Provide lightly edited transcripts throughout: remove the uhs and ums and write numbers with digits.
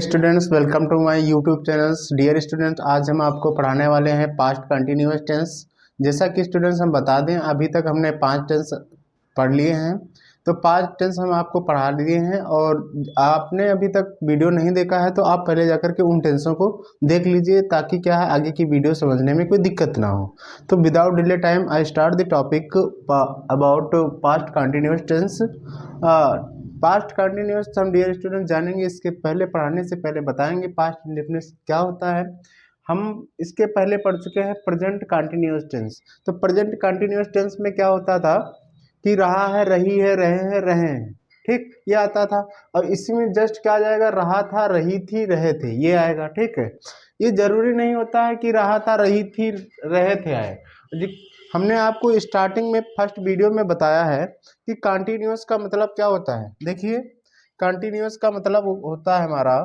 Students, welcome to my YouTube channels. Dear students, आज हम आपको पढ़ाने वाले हैं पास्ट कंटिन्यूअस टेंस। जैसा कि स्टूडेंट्स हम बता दें, अभी तक हमने 5 टेंस पढ़ लिए हैं। तो 5 टेंस हम आपको पढ़ा दिए हैं, और आपने अभी तक वीडियो नहीं देखा है तो आप पहले जाकर के उन टेंसों को देख लीजिए, ताकि क्या है आगे की वीडियो समझने में कोई दिक्कत ना हो। तो without delay time I start the topic about past continuous tense. Past continuous हम डियर स्टूडेंट जानेंगे। इसके पहले पढ़ाने से पहले बताएंगे पास्ट इंडेफिनिट क्या होता है। हम इसके पहले पढ़ चुके हैं प्रेजेंट कंटिन्यूअस टेंस। तो प्रेजेंट कंटिन्यूअस टेंस में क्या होता था कि रहा है, रही है, रहे हैं, रहे हैं, ठीक, ये आता था। और इसी में जस्ट क्या आ जाएगा, रहा था, रही थी, रहे थे, ये आएगा। ठीक है, ये जरूरी नहीं होता है कि रहा था, रही थी, रहे थे आए। हमने आपको स्टार्टिंग में फर्स्ट वीडियो में बताया है कि कंटिन्यूअस का मतलब क्या होता है। देखिए, कंटिन्यूअस का मतलब होता है हमारा,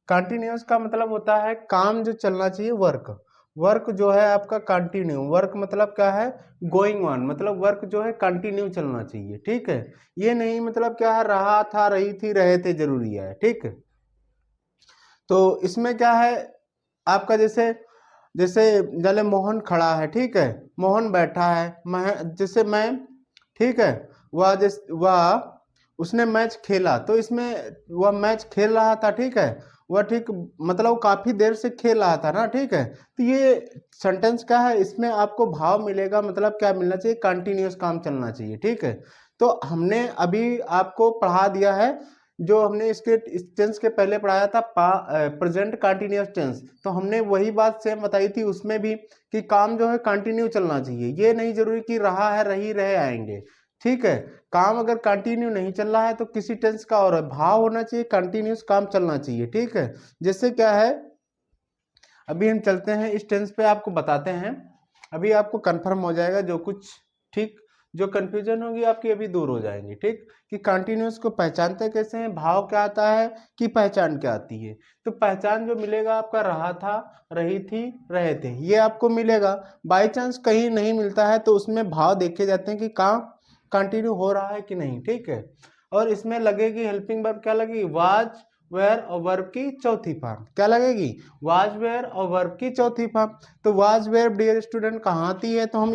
कंटिन्यूअस का मतलब होता है काम जो चलना चाहिए, वर्क। वर्क जो है आपका कंटिन्यू, वर्क मतलब क्या है, गोइंग ऑन, मतलब वर्क जो है कंटिन्यू चलना चाहिए। ठीक है, ये नहीं मतलब क्या है रहा था, रही थी, रहे थे जरूरी है। ठीक है, तो इसमें क्या है आपका, जैसे जैसे जले मोहन खड़ा है, ठीक है, मोहन बैठा है, जैसे मैं, ठीक है, वह उसने मैच खेला, तो इसमें वह मैच खेल रहा था, ठीक है, वह ठीक मतलब वो काफी देर से खेल रहा था ना। ठीक है, तो ये सेंटेंस क्या है, इसमें आपको भाव मिलेगा, मतलब क्या मिलना चाहिए, कंटिन्यूअस काम चलना चाहिए। ठीक है, तो हमने अभी आपको पढ़ा दिया है, जो हमने इसके टेंस के पहले पढ़ाया था प्रेजेंट कंटिन्यूअस टेंस, तो हमने वही बात सेम बताई थी उसमें भी कि काम जो है कंटिन्यू चलना चाहिए। ये नहीं जरूरी कि रहा है, रही, रहे आएंगे। ठीक है, काम अगर कंटिन्यू नहीं चल रहा है तो किसी टेंस का और भाव होना चाहिए, कंटिन्यूअस काम चलना चाहिए। ठीक है, जैसे क्या है, अभी हम चलते हैं इस टेंस पे, आपको बताते हैं, अभी आपको कंफर्म हो जाएगा जो कुछ, ठीक, जो कंफ्यूजन होगी आपकी अभी दूर हो जाएंगी। ठीक, कि कंटिन्यूअस को पहचानते कैसे हैं, भाव क्या आता है, कि पहचान क्या आती है। तो पहचान जो मिलेगा आपका, रहा था, रही थी, रहे थे, ये आपको मिलेगा। बाई चांस कहीं नहीं मिलता है तो उसमें भाव देखे जाते हैं कि काम कंटिन्यू हो रहा है कि नहीं। ठीक है, और इसमें लगेगी हेल्पिंग वर्ब, क्या लगेगी, वाज, वेयर और वर्ब की चौथी फॉर्म। क्या लगेगी, वाज, वेयर और वर्ब की चौथी फॉर्म। तो वाज, वेयर डियर स्टूडेंट कहाँ आती है, तो हम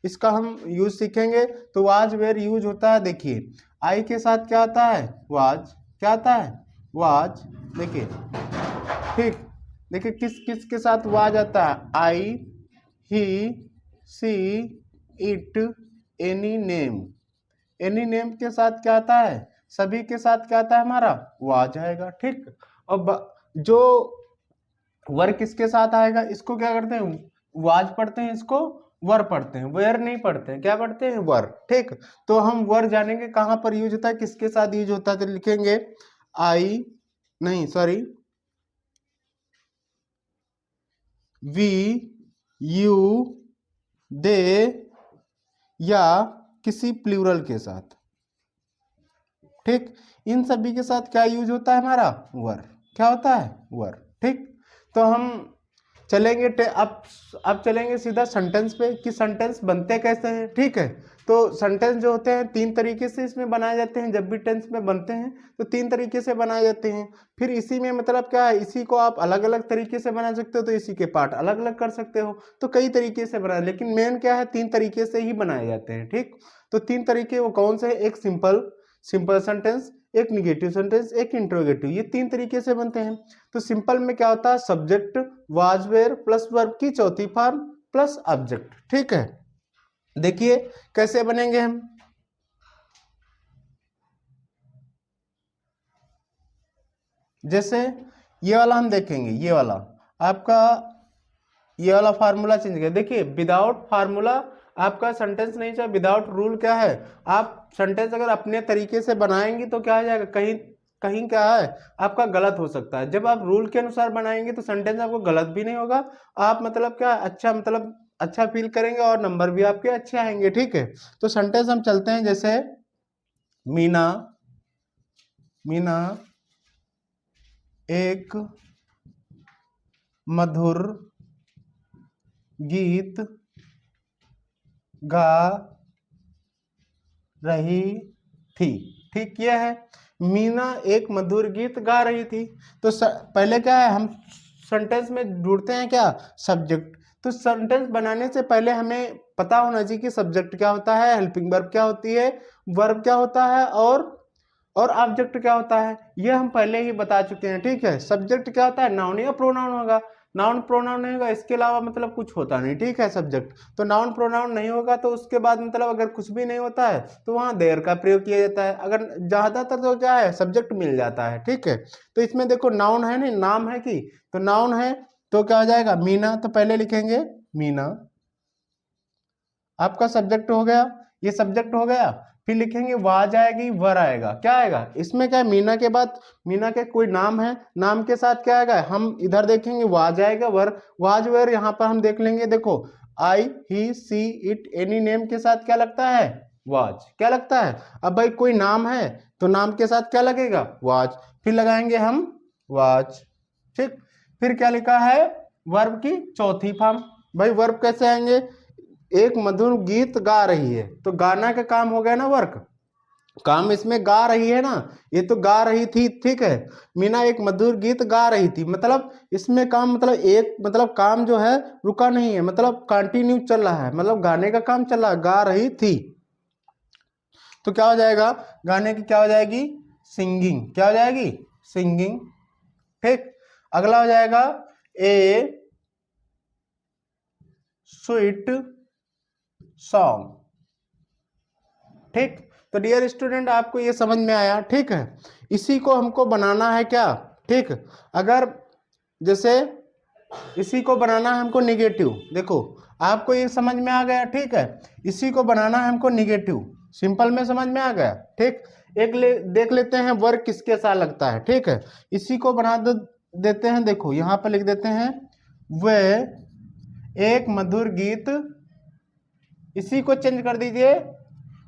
इसका हम यूज सीखेंगे। तो वाज, वेयर यूज होता है, देखिए आई के साथ क्या आता है, वाज, क्या आता है, वाज। देखिए, ठीक, देखिए किस किस के साथ वाज आता है, I, he, she, it, any name. Any name के साथ क्या आता है, सभी के साथ क्या आता है हमारा, वाज आएगा। ठीक, और जो वर्क किसके साथ आएगा, इसको क्या करते हैं, वाज पढ़ते हैं, इसको वर पढ़ते हैं, वेयर नहीं पढ़ते हैं, क्या पढ़ते हैं, वर। ठीक, तो हम वर जानेंगे कहां पर यूज होता है, किसके साथ यूज होता है, तो लिखेंगे आई, नहीं सॉरी, वी, यू, दे, या किसी प्लूरल के साथ। ठीक, इन सभी के साथ क्या यूज होता है हमारा, वर। क्या होता है, वर। ठीक, तो हम चलेंगे अब चलेंगे सीधा सेंटेंस पे कि सेंटेंस बनते कैसे हैं। ठीक है, तो सेंटेंस जो होते हैं 3 तरीके से इसमें बनाए जाते हैं। जब भी टेंस में बनते हैं तो 3 तरीके से बनाए जाते हैं। फिर इसी में मतलब क्या है, इसी को आप अलग अलग तरीके से बना सकते हो, तो इसी के पार्ट अलग अलग कर सकते हो, तो कई तरीके से बनाए, लेकिन मेन क्या है, 3 तरीके से ही बनाए जाते हैं। ठीक, तो 3 तरीके वो कौन से, एक सिंपल सेंटेंस, एक निगेटिव सेंटेंस, एक इंट्रोगेटिव, ये 3 तरीके से बनते हैं। तो सिंपल में क्या होता है, subject, was, were plus verb की चौथी फॉर्म प्लस ऑब्जेक्ट। ठीक है, देखिए कैसे बनेंगे हम। जैसे ये वाला हम देखेंगे, ये वाला आपका, ये वाला फार्मूला चेंज किया। देखिए विदाउट फार्मूला आपका सेंटेंस नहीं चाहिए, विदाउट रूल क्या है, आप सेंटेंस अगर अपने तरीके से बनाएंगे तो क्या हो जाएगा, कहीं कहीं क्या है आपका गलत हो सकता है। जब आप रूल के अनुसार बनाएंगे तो सेंटेंस आपको गलत भी नहीं होगा, आप मतलब क्या अच्छा, मतलब अच्छा फील करेंगे और नंबर भी आपके अच्छे आएंगे। ठीक है, तो सेंटेंस हम चलते हैं, जैसे मीना, मीना एक मधुर गीत गा रही थी। ठीक, ये है। मीना एक मधुर गीत गा रही थी। तो पहले क्या है, हम सेंटेंस में ढूंढते हैं क्या, सब्जेक्ट। तो सेंटेंस बनाने से पहले हमें पता होना चाहिए कि सब्जेक्ट क्या होता है, हेल्पिंग वर्ब क्या होती है, वर्ब क्या होता है, और ऑब्जेक्ट क्या होता है, ये हम पहले ही बता चुके हैं। ठीक है, सब्जेक्ट क्या होता है, नाउन या प्रोनाउन होगा। नाउन प्रोनाउन नहीं होगा, इसके अलावा मतलब कुछ होता नहीं। ठीक है, सब्जेक्ट तो नाउन प्रोनाउन नहीं होगा, तो उसके बाद मतलब अगर कुछ भी नहीं होता है तो वहां देयर का प्रयोग किया जाता है। अगर ज्यादातर तो क्या है, सब्जेक्ट मिल जाता है। ठीक है, तो इसमें देखो नाउन है नहीं, नाम है कि, तो नाउन है तो क्या हो जाएगा, मीना। तो पहले लिखेंगे मीना, आपका सब्जेक्ट हो गया, ये सब्जेक्ट हो गया। फिर लिखेंगे वाज आएगी, वर आएगा। क्या आएगा इसमें, क्या है, मीना के बाद, मीना के कोई नाम है, नाम के साथ क्या आएगा, हम इधर देखेंगे वाज आएगा, वर, वाज वर। यहाँ पर हम देख लेंगे, देखो आई he she it any name के साथ क्या लगता है, वाज, क्या लगता है। अब भाई कोई नाम है तो नाम के साथ क्या लगेगा, वाज, फिर लगाएंगे हम वाज। ठीक, फिर क्या लिखा है, वर्ब की चौथी फॉर्म। भाई वर्ब कैसे आएंगे, एक मधुर गीत गा रही है, तो गाना का काम हो गया ना, वर्क, काम इसमें गा रही है ना, ये तो गा रही थी। ठीक है, मीना एक मधुर गीत गा रही थी, मतलब इसमें काम, मतलब एक, मतलब काम जो है रुका नहीं है, मतलब कंटिन्यू चल रहा है, मतलब गाने का काम चल रहा है, गा रही थी। तो क्या हो जाएगा, गाने की क्या हो जाएगी, सिंगिंग, क्या हो जाएगी, सिंगिंग। ठीक, अगला हो जाएगा ए स्वीट सॉन्ग। ठीक, तो डियर स्टूडेंट आपको ये समझ में आया। ठीक है, इसी को हमको बनाना है क्या, ठीक, अगर जैसे इसी को बनाना है हमको निगेटिव, देखो आपको ये समझ में आ गया। ठीक है, इसी को बनाना है हमको निगेटिव, सिंपल में समझ में आ गया। ठीक, देख लेते हैं वर्ग किसके साथ लगता है। ठीक है, इसी को बना देते हैं, देखो यहाँ पर लिख देते हैं वे एक मधुर गीत, इसी को चेंज कर दीजिए,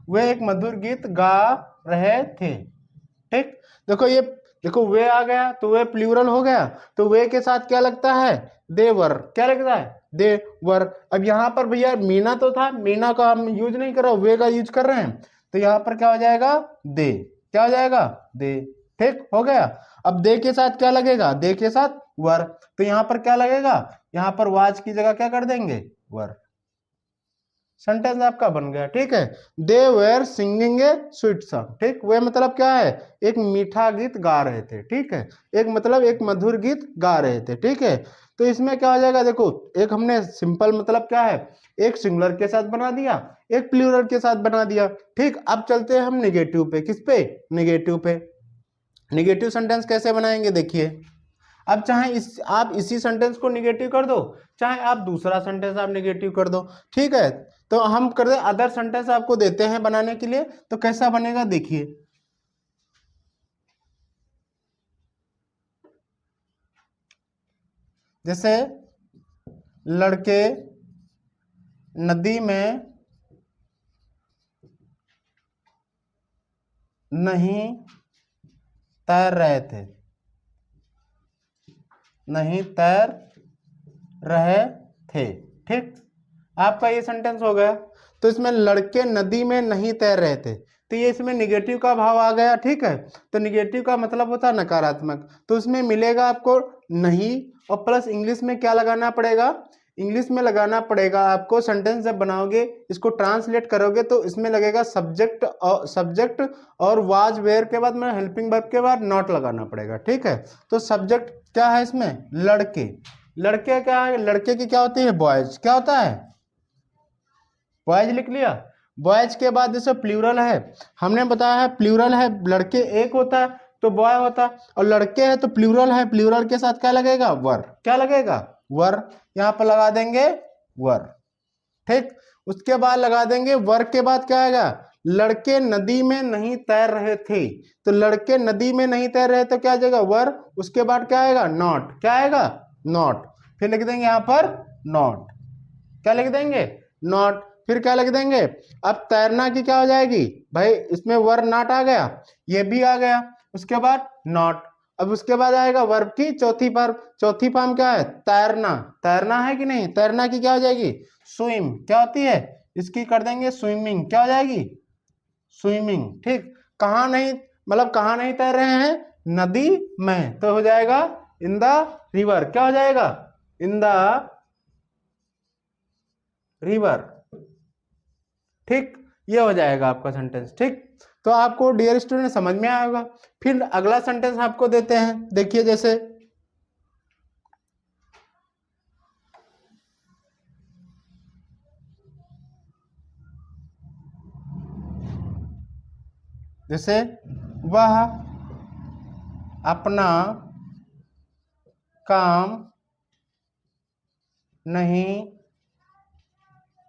वे एक मधुर गीत गा रहे थे। ठीक, देखो ये, देखो वे आ गया तो वे प्लूरल हो गया, तो वे के साथ क्या लगता है, देवर, क्या लगता है, देवर। अब यहाँ पर भैया मीना तो था, मीना का हम यूज नहीं कर रहे, वे का यूज कर रहे हैं, तो यहाँ पर क्या हो जाएगा, दे, क्या हो जाएगा, दे। ठीक हो गया। अब दे के साथ क्या लगेगा, दे के साथ वर, तो यहाँ पर क्या लगेगा, यहाँ पर वाज की जगह क्या कर देंगे, वर। सेंटेंस आपका बन गया। ठीक है, they were singing A sweet song. ठीक, वे मतलब क्या है, एक मीठा गीत गा रहे थे। ठीक है, एक मतलब एक मधुर गीत गा रहे थे। ठीक है, तो इसमें क्या हो जाएगा, देखो एक हमने सिंपल मतलब क्या है, एक सिंगुलर के साथ बना दिया, एक प्लूरल के साथ बना दिया। ठीक, अब चलते हैं हम निगेटिव पे, किस पे, निगेटिव पे। निगेटिव सेंटेंस कैसे बनाएंगे, देखिए अब चाहे आप इसी सेंटेंस को निगेटिव कर दो, चाहे आप दूसरा सेंटेंस आप निगेटिव कर दो। ठीक है, तो हम कर दे अदर सेंटेंस आपको देते हैं बनाने के लिए, तो कैसा बनेगा देखिए, जैसे लड़के नदी में नहीं तैर रहे थे, नहीं तैर रहे थे। ठीक, आपका ये सेंटेंस हो गया। तो इसमें लड़के नदी में नहीं तैर रहे थे, तो ये इसमें निगेटिव का भाव आ गया। ठीक है, तो निगेटिव का मतलब होता है नकारात्मक, तो इसमें मिलेगा आपको नहीं, और प्लस इंग्लिश में क्या लगाना पड़ेगा, इंग्लिश में लगाना पड़ेगा आपको, सेंटेंस जब बनाओगे इसको ट्रांसलेट करोगे तो इसमें लगेगा सब्जेक्ट और वाज वेयर के बाद में हेल्पिंग वर्ब के बाद नॉट लगाना पड़ेगा। ठीक है, तो सब्जेक्ट क्या है इसमें, लड़के, लड़के क्या है, लड़के की क्या होती है, बॉयज, क्या होता है, बॉयज लिख लिया। बॉयज के बाद जैसे प्लूरल है, हमने बताया है प्लूरल है, लड़के एक होता है तो बॉय होता है, और लड़के है तो प्लूरल है, प्लूरल के साथ क्या लगेगा, वर, क्या लगेगा, वर, यहाँ पर लगा देंगे वर। ठीक, उसके बाद लगा देंगे वर के बाद क्या आएगा, लड़के नदी में नहीं तैर रहे थे, तो लड़के नदी में नहीं तैर रहे तो क्या आ जाएगा, वर, उसके बाद क्या आएगा, नॉट, क्या आएगा, नॉट, फिर लिख देंगे यहाँ पर नॉट, क्या लिख देंगे, नॉट, फिर क्या लिख देंगे। अब तैरना की क्या हो जाएगी भाई, इसमें वर्ब नॉट आ गया, ये भी आ गया, उसके बाद नॉट। अब उसके बाद आएगा वर्ब की चौथी फॉर्म क्या है, तैरना, तैरना है कि नहीं, तैरना की क्या हो जाएगी, स्विम, क्या होती है, इसकी कर देंगे स्विमिंग, क्या हो जाएगी, स्विमिंग। ठीक, कहाँ नहीं, मतलब कहाँ नहीं तैर रहे हैं, नदी में, तो हो जाएगा इन द रिवर। क्या हो जाएगा, इन द रिवर। ठीक, ये हो जाएगा आपका सेंटेंस। ठीक, तो आपको डियर स्टूडेंट समझ में आया होगा। फिर अगला सेंटेंस आपको देते हैं, देखिए जैसे वह अपना काम नहीं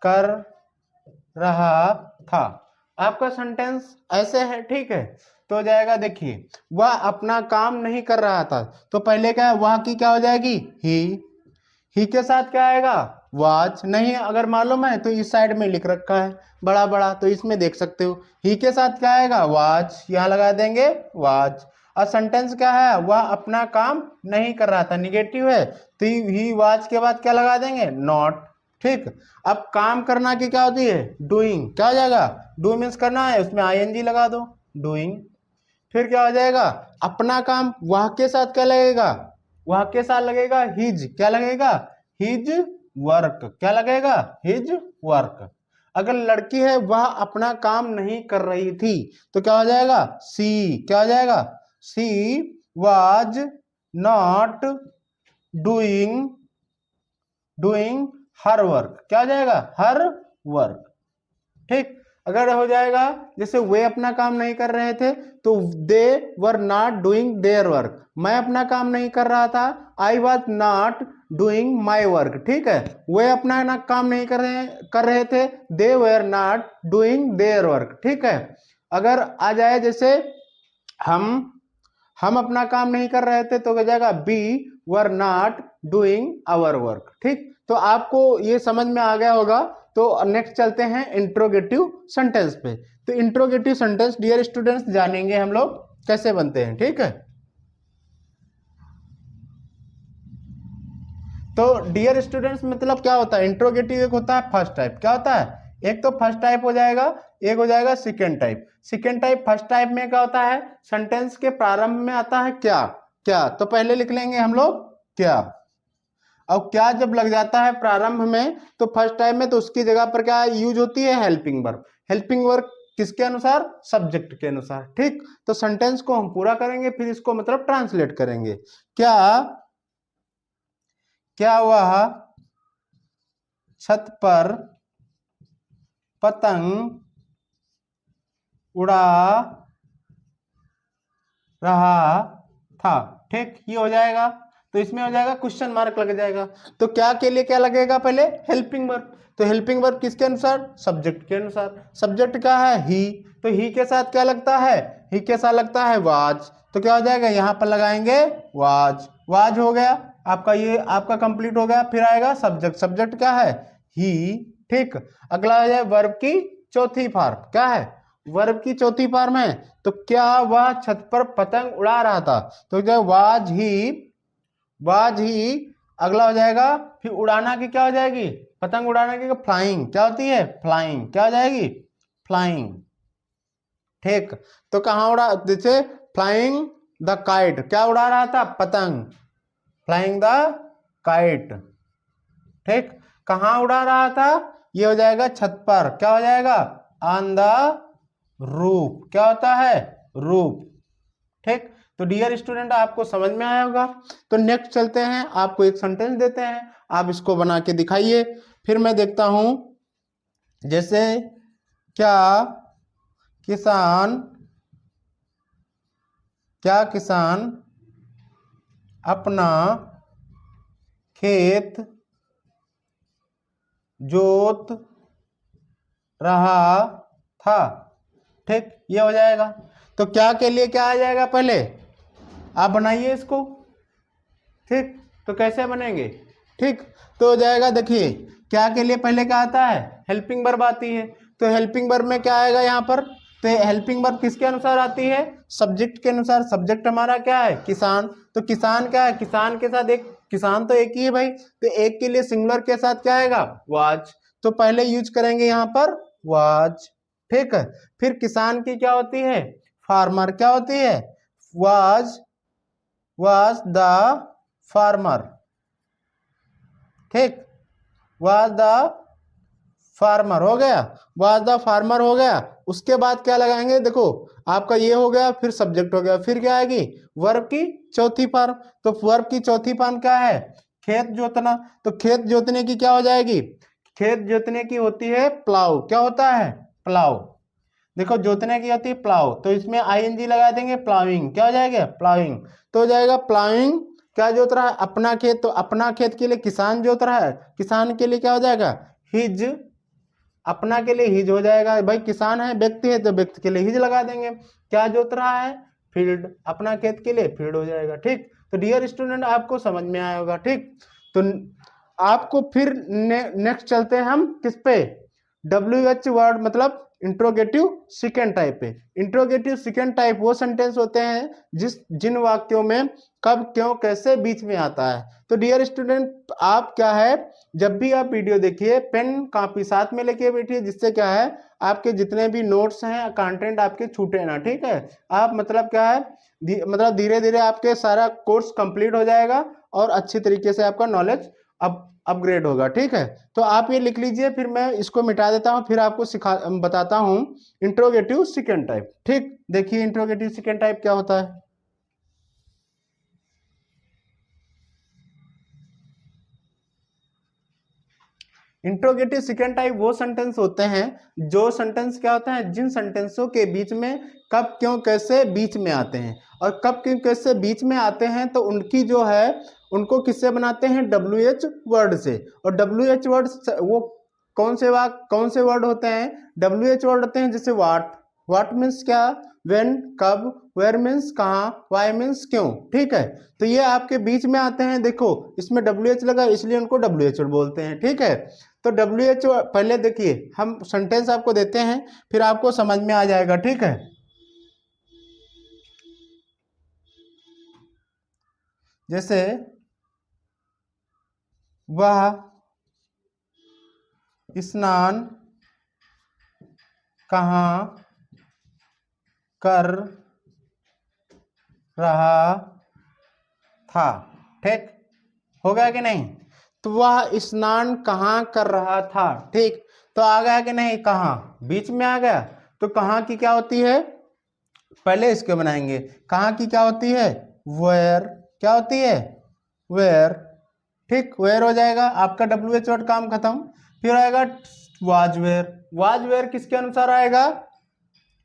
कर रहा था। आपका सेंटेंस ऐसे है, ठीक है। तो हो जाएगा, देखिए वह अपना काम नहीं कर रहा था, तो पहले क्या है, वह की क्या हो जाएगी, ही के साथ क्या आएगा, वाच। नहीं अगर मालूम है तो इस साइड में लिख रखा है बड़ा बड़ा, तो इसमें देख सकते हो। ही के साथ क्या आएगा, वाच, यहां लगा देंगे वाच। और सेंटेंस क्या है, वह अपना काम नहीं कर रहा था, निगेटिव है, तो ही वाच के बाद क्या लगा देंगे, नॉट। ठीक, अब काम करना की क्या होती है, डूइंग। क्या हो जाएगा, डू मीन्स करना है, उसमें आईएनजी लगा दो, डूइंग। फिर क्या हो जाएगा, अपना काम, वह के साथ क्या लगेगा, वह के साथ लगेगा हिज। क्या लगेगा, हिज वर्क। क्या लगेगा, हिज वर्क। अगर लड़की है, वह अपना काम नहीं कर रही थी, तो क्या हो जाएगा, सी। क्या हो जाएगा, she was not doing her work. क्या हो जाएगा, हर वर्क। ठीक, अगर हो जाएगा जैसे वे अपना काम नहीं कर रहे थे, तो they were not doing their work. मैं अपना काम नहीं कर रहा था, I was not doing my work. ठीक है, वे अपना ना काम नहीं कर रहे थे, they were not doing their work. ठीक है, अगर आ जाए जैसे हम अपना काम नहीं कर रहे थे, तो क्या जाएगा, we were not doing our work. ठीक, तो आपको ये समझ में आ गया होगा। तो नेक्स्ट चलते हैं इंट्रोगेटिव सेंटेंस पे। तो इंट्रोगेटिव सेंटेंस डियर स्टूडेंट्स जानेंगे हम लोग कैसे बनते हैं। ठीक है, तो डियर स्टूडेंट्स मतलब क्या होता है, इंट्रोगेटिव एक होता है फर्स्ट टाइप। क्या होता है, एक तो फर्स्ट टाइप हो जाएगा, एक हो जाएगा second type. Second type, first type में क्या होता है, सेंटेंस के प्रारंभ में आता है क्या। क्या, तो पहले लिख लेंगे हम लोग क्या। और क्या जब लग जाता है प्रारंभ में, तो फर्स्ट टाइम में, तो उसकी जगह पर क्या यूज होती है, हेल्पिंग वर्ब। हेल्पिंग वर्ब किसके अनुसार, सब्जेक्ट के अनुसार। ठीक, तो सेंटेंस को हम पूरा करेंगे, फिर इसको मतलब ट्रांसलेट करेंगे। क्या वह छत पर पतंग उड़ा रहा था। ठीक, ये हो जाएगा। तो इसमें हो जाएगा क्वेश्चन मार्क लग जाएगा। तो क्या के लिए क्या लगेगा, पहले हेल्पिंग वर्ब। तो हेल्पिंग वर्ब किसके अनुसार, सब्जेक्ट के अनुसार। सब्जेक्ट क्या है, ही, तो ही के साथ क्या लगता है, ही के साथ लगता है वाज। तो क्या हो जाएगा, यहां पर लगाएंगे वाज। वाज हो गया आपका, ये आपका कंप्लीट हो गया। फिर आएगा सब्जेक्ट, सब्जेक्ट क्या है, ही। ठीक, अगला आ जाए वर्ब की चौथी फॉर्म। क्या है, वर्ब की चौथी फॉर्म है। तो क्या वह छत पर पतंग उड़ा रहा था, तो क्या वाज ही। अगला हो जाएगा, फिर उड़ाना की क्या हो जाएगी, पतंग उड़ाने की फ्लाइंग। क्या होती है, फ्लाइंग। क्या हो जाएगी, फ्लाइंग। ठीक, तो कहाँ उड़ा, जैसे फ्लाइंग द काइट। क्या उड़ा रहा था, पतंग, फ्लाइंग द काइट। ठीक, कहाँ उड़ा रहा था, ये हो जाएगा छत पर। क्या हो जाएगा, ऑन द रूफ। क्या होता है, रूफ। ठीक, तो डियर स्टूडेंट आपको समझ में आया होगा। तो नेक्स्ट चलते हैं, आपको एक सेंटेंस देते हैं, आप इसको बना के दिखाइए। फिर मैं देखता हूं, जैसे क्या किसान अपना खेत जोत रहा था। ठीक, ये हो जाएगा। तो क्या के लिए क्या आ जाएगा, पहले आप बनाइए इसको। ठीक, तो कैसे बनेंगे, ठीक, तो हो जाएगा, देखिए क्या के लिए पहले क्या आता है, हेल्पिंग वर्ब आती है। तो हेल्पिंग वर्ब में क्या आएगा यहाँ पर, तो हेल्पिंग वर्ब किसके अनुसार आती है, सब्जेक्ट के अनुसार। सब्जेक्ट हमारा क्या है, किसान। तो किसान क्या है, किसान के साथ एक, किसान तो एक ही है भाई, तो एक के लिए सिंगुलर के साथ क्या आएगा, वाज। तो पहले यूज करेंगे यहाँ पर वाज। ठीक है, फिर किसान की क्या होती है, फार्मर क्या होती है, was द फार्मर, ठीक, was द फार्मर हो गया, was द फार्मर हो गया। उसके बाद क्या लगाएंगे, देखो आपका ये हो गया, फिर सब्जेक्ट हो गया, फिर क्या आएगी, वर्ब की चौथी फॉर्म। तो वर्ब की चौथी फॉर्म क्या है, खेत जोतना। तो खेत जोतने की क्या हो जाएगी, खेत जोतने की होती है प्लाउ। क्या होता है, प्लाउ। देखो जोतने की होती है प्लाउ, तो इसमें आईएनजी लगा देंगे, प्लाविंग क्या हो जाएगा, प्लाविंग। तो हो जाएगा प्लाविंग, क्या जोत रहा है, अपना खेत। तो अपना खेत के लिए किसान जोत रहा है, किसान के लिए क्या हो जाएगा, हिज। अपना के लिए हिज हो जाएगा, भाई किसान है, व्यक्ति है, तो व्यक्ति के लिए हिज लगा देंगे। क्या जोत रहा है, फील्ड। अपना खेत के लिए फील्ड हो जाएगा, ठीक। तो डियर स्टूडेंट आपको समझ में आया होगा, ठीक। तो आपको फिर नेक्स्ट चलते हैं हम किस पे, WH वर्ड मतलब इंट्रोगेटिव सेकेंड टाइप पे। इंट्रोगेटिव सेकेंड टाइप वो सेंटेंस होते हैं जिन वाक्यों में कब क्यों कैसे बीच में आता है। तो डियर स्टूडेंट आप क्या है, जब भी आप वीडियो देखिए पेन कापी साथ में लेके बैठिए, जिससे क्या है आपके जितने भी नोट्स हैं कंटेंट आपके छूटे ना, ठीक है। आप मतलब क्या है मतलब धीरे धीरे आपके सारा कोर्स कंप्लीट हो जाएगा और अच्छी तरीके से आपका नॉलेज अपग्रेड होगा, ठीक है। तो आप ये लिख लीजिए, फिर मैं इसको मिटा देता हूं, फिर आपको बताता हूं इंट्रोगेटिव सेकेंड टाइप, ठीक। देखिए इंट्रोगेटिव सेकेंड टाइप क्या होता है। इंट्रोगेटिव सेकेंड टाइप वो सेंटेंस होते हैं जो सेंटेंस क्या होता है, जिन सेंटेंसों के बीच में कब क्यों कैसे बीच में आते हैं, और कब क्यों कैसे बीच में आते हैं तो उनकी जो है उनको किससे बनाते हैं, WH वर्ड से। और WH वर्ड वो कौन से वर्ड होते हैं, WH वर्ड होते हैं जैसे वाट मीन्स क्या, व्हेन कब, वेयर मीन्स कहाँ, वाई मीन्स क्यों, ठीक है। तो ये आपके बीच में आते हैं, देखो इसमें WH लगा इसलिए उनको WH वर्ड बोलते हैं, ठीक है। तो WH पहले देखिए हम सेंटेंस आपको देते हैं, फिर आपको समझ में आ जाएगा, ठीक है। जैसे वह स्नान कहाँ कर रहा था, ठीक हो गया कि नहीं। तो वह स्नान कहाँ कर रहा था, ठीक। तो आ गया कि नहीं, कहाँ बीच में आ गया। तो कहाँ की क्या होती है, पहले इसके बनाएंगे, कहाँ की क्या होती है, वेयर। क्या होती है, वेयर, ठीक। वेयर हो जाएगा आपका WH वर्ड काम खत्म। फिर आएगा वाजवेयर। वाजवेयर किसके अनुसार आएगा,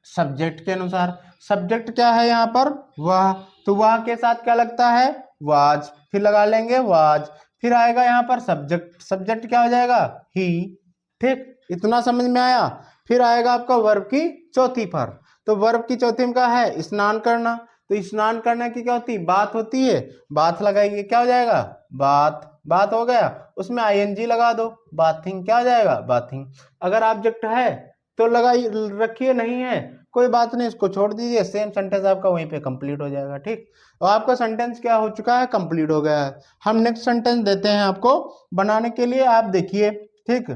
सब्जेक्ट के अनुसार। सब्जेक्ट क्या है यहाँ पर, वह। तो वह के साथ क्या लगता है, वाज, फिर लगा लेंगे वाज। फिर आएगा यहाँ पर सब्जेक्ट, सब्जेक्ट क्या हो जाएगा, ही, ठीक। इतना समझ में आया। फिर आएगा आपका वर्ब की चौथी फॉर्म। तो वर्ब की चौथी में क्या है, स्नान करना। तो स्नान करने की क्या होती है, बात होती है, बात लगाएंगे क्या हो जाएगा, बात। बात हो गया, उसमें आईएनजी लगा दो, बाथिंग क्या हो जाएगा, बाथिंग। अगर ऑब्जेक्ट है तो लगाई रखिए, नहीं है कोई बात नहीं, इसको छोड़ दीजिए, सेम सेंटेंस आपका वहीं पे कंप्लीट हो जाएगा, ठीक। और आपका सेंटेंस क्या हो चुका है, कंप्लीट हो गया है। हम नेक्स्ट सेंटेंस देते हैं आपको बनाने के लिए, आप देखिए, ठीक।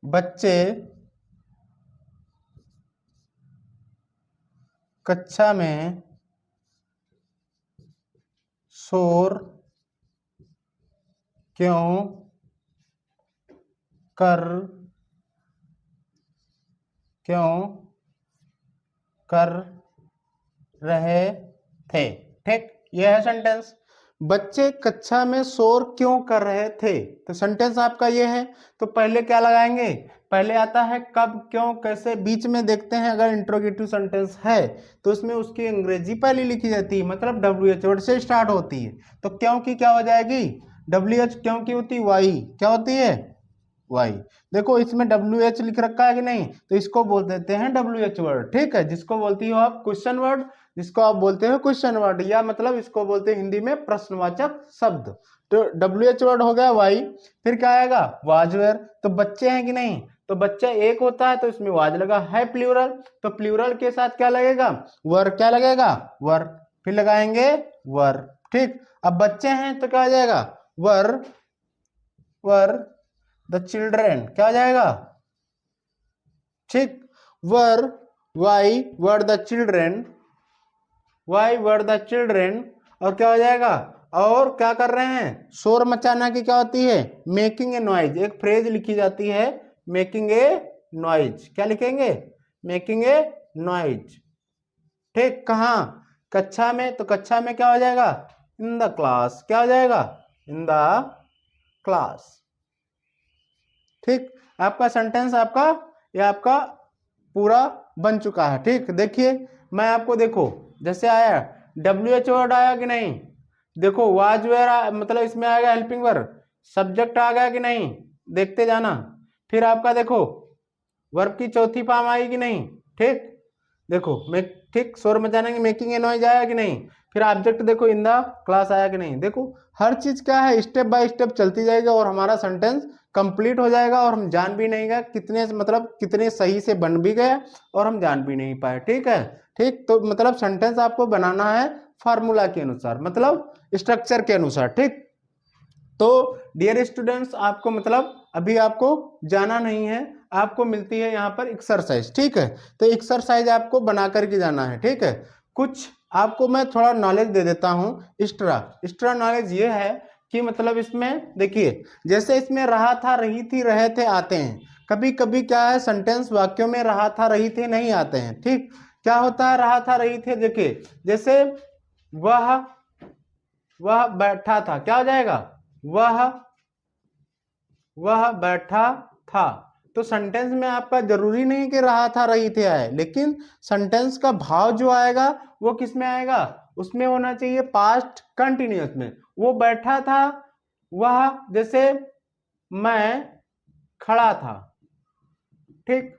बच्चे कक्षा में शोर क्यों कर रहे थे, ठीक। यह है सेंटेंस, बच्चे कक्षा में शोर क्यों कर रहे थे। तो सेंटेंस आपका ये है। तो पहले क्या लगाएंगे, पहले आता है कब क्यों कैसे, बीच में देखते हैं अगर इंट्रोगेटिव सेंटेंस है तो उसमें उसकी अंग्रेजी पहले लिखी जाती है, मतलब WH वर्ड से स्टार्ट होती है। तो क्यों की क्या हो जाएगी, WH क्यों की होती है, वाई। क्या होती है, वाई। देखो इसमें WH लिख रखा है कि नहीं, तो इसको बोल देते हैं WH वर्ड, ठीक है। जिसको बोलती हो आप क्वेश्चन वर्ड, जिसको आप बोलते हो क्वेश्चन वर्ड, या मतलब इसको बोलते हैं हिंदी में प्रश्नवाचक शब्द। तो WH वर्ड हो गया वाई। फिर क्या आएगा, वाजवेयर। तो बच्चे हैं कि नहीं, तो बच्चा एक होता है तो इसमें वाज लगा है, प्लूरल। तो प्लूरल के साथ क्या लगेगा, वर। क्या लगेगा, वर। फिर लगाएंगे वर, ठीक। अब बच्चे हैं तो क्या आ जाएगा, वर वर द चिल्ड्रेन, क्या हो जाएगा, ठीक, were why were the children, why were the children, और क्या हो जाएगा, और क्या कर रहे हैं, शोर मचाना की क्या होती है, मेकिंग ए नॉइज, एक फ्रेज लिखी जाती है मेकिंग ए नॉइज, क्या लिखेंगे, मेकिंग ए नॉइज, ठीक, कहाँ, कक्षा में, तो कक्षा में क्या हो जाएगा, इन द क्लास, क्या हो जाएगा, इन द क्लास, ठीक, आपका सेंटेंस आपका ये आपका पूरा बन चुका है, ठीक, देखिए मैं आपको देखो जैसे आया WHO वर्ड आया कि नहीं, देखो वाज वेयर मतलब इसमें आएगा हेल्पिंग वर्ब, सब्जेक्ट आ गया कि नहीं, देखते जाना, फिर आपका देखो वर्ब की चौथी फॉर्म आई कि नहीं, ठीक, देखो मैं ठीक, शोर मचाने की मेकिंग ए नॉइज आया कि नहीं, फिर ऑब्जेक्ट देखो इन द क्लास आया कि नहीं, देखो हर चीज क्या है स्टेप बाय स्टेप चलती जाएगी और हमारा सेंटेंस कंप्लीट हो जाएगा और हम जान भी नहीं गए कितने मतलब कितने सही से बन भी गया और हम जान भी नहीं पाए, ठीक है, ठीक, तो मतलब सेंटेंस आपको बनाना है फार्मूला के अनुसार, मतलब स्ट्रक्चर के अनुसार, ठीक, तो डियर स्टूडेंट्स आपको मतलब अभी आपको जाना नहीं है, आपको मिलती है यहाँ पर एक्सरसाइज, ठीक है, तो एक्सरसाइज आपको बना करके जाना है, ठीक है, कुछ आपको मैं थोड़ा नॉलेज दे देता हूँ, एक्स्ट्रा नॉलेज ये है कि मतलब इसमें देखिए जैसे इसमें रहा था, रही थी, रहे थे आते हैं, कभी कभी क्या है सेंटेंस वाक्यों में रहा था, रही थे नहीं आते हैं, ठीक, क्या होता है रहा था, रही थे, देखिए जैसे वह बैठा था, क्या हो जाएगा, वह बैठा था, तो सेंटेंस में आपका जरूरी नहीं कि रहा था, रही थे आए, लेकिन सेंटेंस का भाव जो आएगा वो किस में आएगा, उसमें होना चाहिए पास्ट कंटिन्यूअस में, वो बैठा था, वह जैसे मैं खड़ा था, ठीक,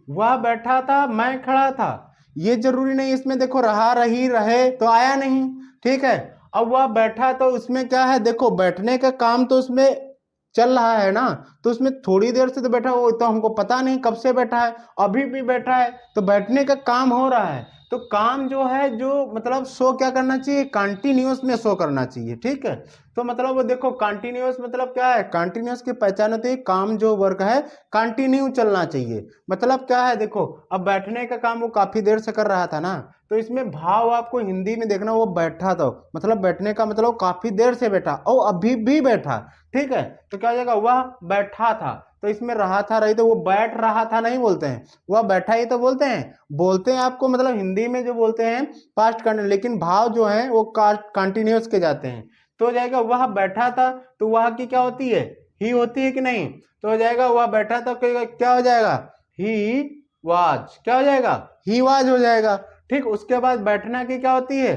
वह बैठा था, मैं खड़ा था, ये जरूरी नहीं, इसमें देखो रहा, रही, रहे तो आया नहीं, ठीक है, अब वह बैठा तो उसमें क्या है, देखो बैठने का काम तो उसमें चल रहा है ना, तो उसमें थोड़ी देर से तो बैठा, वो तो हमको पता नहीं कब से बैठा है, अभी भी बैठा है, तो बैठने का काम हो रहा है, तो काम जो है जो मतलब शो क्या करना चाहिए, कंटिन्यूअस में शो करना चाहिए, ठीक है, तो मतलब वो देखो कंटिन्यूअस मतलब क्या है, कंटिन्यूअस की पहचान होती है, काम जो वर्क है कंटिन्यू चलना चाहिए, मतलब क्या है, देखो अब बैठने का काम वो काफी देर से कर रहा था ना, तो इसमें भाव आपको हिंदी में देखना, वो बैठा था मतलब बैठने का मतलब काफी देर से बैठा और अभी भी बैठा, ठीक है, तो क्या हो जाएगा, वह बैठा था, तो इसमें रहा था, रही, तो वो बैठ रहा था नहीं बोलते हैं, वह बैठा ही तो बोलते हैं आपको मतलब हिंदी में जो बोलते हैं पास्ट कंटिन्यूअस, लेकिन भाव जो है वो कंटिन्यूअस के जाते हैं, तो हो जाएगा वह बैठा था, तो वह की क्या होती है, ही होती है कि नहीं, तो हो जाएगा वह बैठा था, क्या हो जाएगा, ही वाज, क्या हो जाएगा, ही वाज हो जाएगा, ठीक, उसके बाद बैठना की क्या होती है,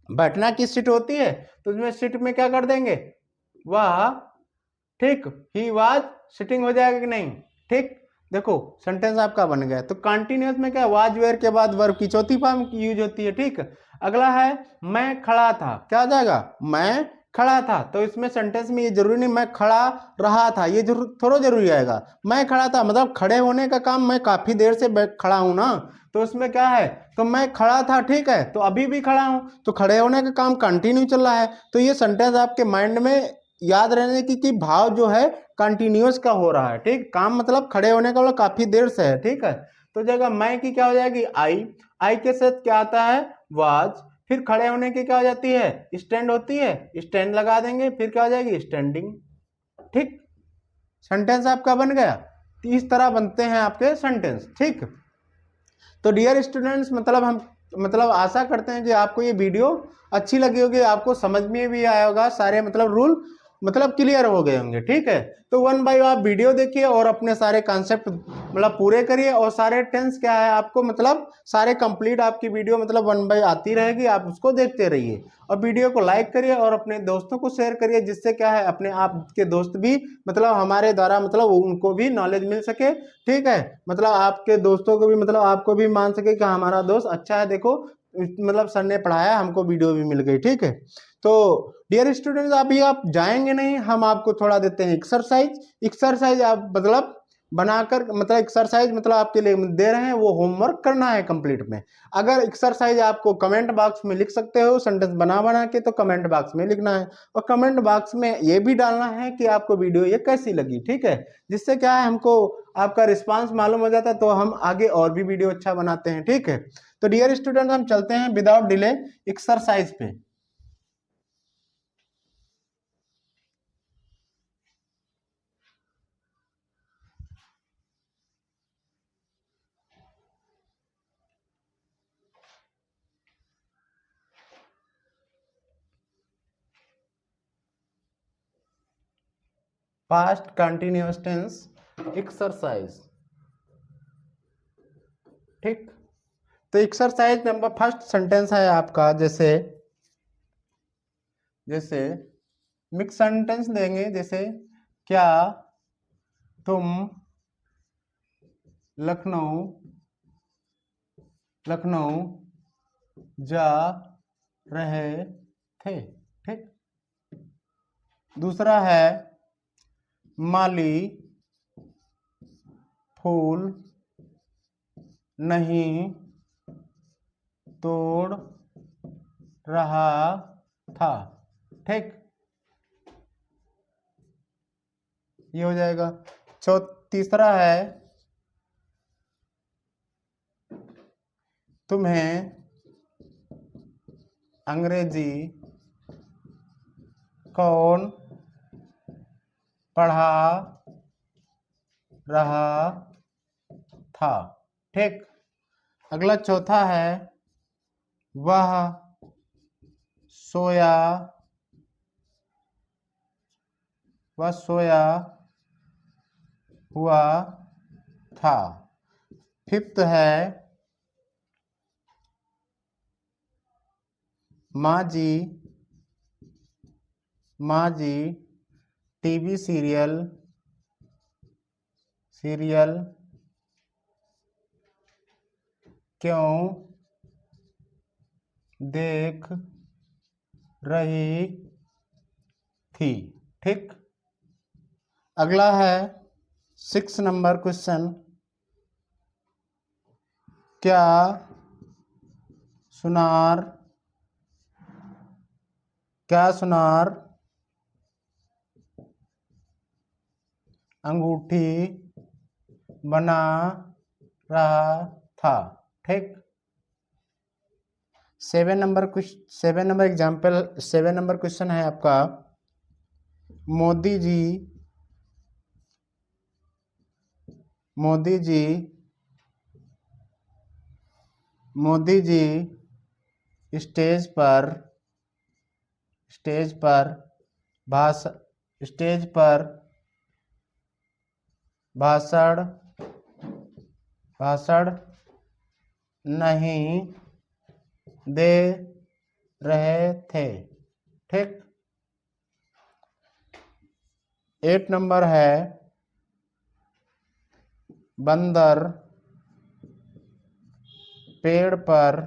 बैठना की सीट होती है, तो उसमें सीट में क्या कर देंगे, वह, ठीक, ही वाज सिटिंग हो जाएगा कि नहीं, ठीक, देखो सेंटेंस आपका बन गया, तो कंटिन्यूअस में क्या वाज वेयर के बाद वर्ब की चौथी फॉर्म की यूज होती है, ठीक, अगला है मैं खड़ा था, क्या हो जाएगा, मैं खड़ा था, तो इसमें सेंटेंस में ये जरूरी नहीं मैं खड़ा रहा था, ये थोड़ा जरूरी आएगा, मैं खड़ा था मतलब खड़े होने का काम मैं काफी देर से खड़ा हूं ना, तो उसमें क्या है, तो मैं खड़ा था, ठीक है, तो अभी भी खड़ा हूं, तो खड़े होने का काम कंटिन्यू चल रहा है, तो ये सेंटेंस आपके माइंड में याद रहने की कि भाव जो है कंटिन्यूअस का हो रहा है, ठीक, काम मतलब खड़े होने का मतलब काफी देर से है, ठीक है, तो जगह मैं की क्या हो जाएगी, आई के साथ क्या आता है, वाज, फिर खड़े होने की क्या हो जाती है, स्टैंड होती है, स्टैंड लगा देंगे, फिर क्या हो जाएगी, स्टैंडिंग, ठीक, सेंटेंस आपका बन गया, तो इस तरह बनते हैं आपके सेंटेंस, ठीक, तो डियर स्टूडेंट्स मतलब हम मतलब आशा करते हैं कि आपको ये वीडियो अच्छी लगी होगी, आपको समझ में भी आया होगा, सारे मतलब रूल मतलब क्लियर हो गए होंगे, ठीक है, तो वन बाय आप वीडियो देखिए और अपने सारे कॉन्सेप्ट मतलब पूरे करिए, और सारे टेंस क्या है आपको मतलब सारे कंप्लीट आपकी वीडियो मतलब वन बाय आती रहेगी, आप उसको देखते रहिए, और वीडियो को लाइक करिए और अपने दोस्तों को शेयर करिए, जिससे क्या है अपने आपके दोस्त भी मतलब हमारे द्वारा मतलब उनको भी नॉलेज मिल सके, ठीक है, मतलब आपके दोस्तों को भी मतलब आपको भी मान सके कि हमारा दोस्त अच्छा है, देखो मतलब सर ने पढ़ाया, हमको वीडियो भी मिल गई, ठीक है, तो डियर स्टूडेंट्स अभी आप जाएंगे नहीं, हम आपको थोड़ा देते हैं एक्सरसाइज आप मतलब बनाकर, मतलब एक्सरसाइज मतलब आपके लिए दे रहे हैं, वो होमवर्क करना है कंप्लीट में। अगर एक्सरसाइज आपको कमेंट बॉक्स में लिख सकते हो सेंटेंस बना बना के, तो कमेंट बॉक्स में लिखना है, और कमेंट बॉक्स में ये भी डालना है कि आपको वीडियो ये कैसी लगी, ठीक है। जिससे क्या है, हमको आपका रिस्पांस मालूम हो जाता है, तो हम आगे और भी वीडियो अच्छा बनाते हैं, ठीक है। तो डियर स्टूडेंट, हम चलते हैं विदाउट डिले एक्सरसाइज पे। पास्ट कंटिन्यूअस टेंस एक्सरसाइज, ठीक। तो एक्सरसाइज नंबर फर्स्ट सेंटेंस है आपका, जैसे मिक्स सेंटेंस देंगे, जैसे क्या तुम लखनऊ जा रहे थे, ठीक। दूसरा है माली फूल नहीं तोड़ रहा था, ठीक। ये हो जाएगा। तीसरा है तुम्हें अंग्रेजी कौन पढ़ा रहा था, ठीक। अगला चौथा है वह सोया हुआ था। फिफ्थ है माँ जी टीवी सीरियल क्यों देख रही थी, ठीक। अगला है 6 नंबर क्वेश्चन, क्या सुनार अंगूठी बना रहा था, ठीक। 7 नंबर क्वेश्चन है आपका, मोदी जी स्टेज पर भाषण नहीं दे रहे थे, ठीक। 8 नंबर है बंदर पेड़ पर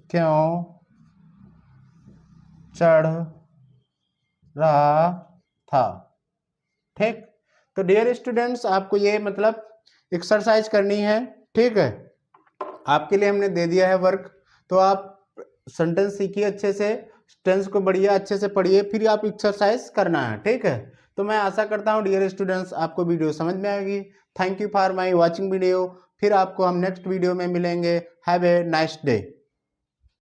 क्यों चढ़ रहा था, ठीक। तो डियर स्टूडेंट्स, आपको ये मतलब एक्सरसाइज करनी है, ठीक है। आपके लिए हमने दे दिया है वर्क, तो आप सेंटेंस सीखिए अच्छे से, टेंस को बढ़िया अच्छे से पढ़िए, फिर आप एक्सरसाइज करना है, ठीक है। तो मैं आशा करता हूँ डियर स्टूडेंट्स आपको वीडियो समझ में आएगी। Thank you for my watching video. फिर आपको हम नेक्स्ट वीडियो में मिलेंगे। Have a nice day.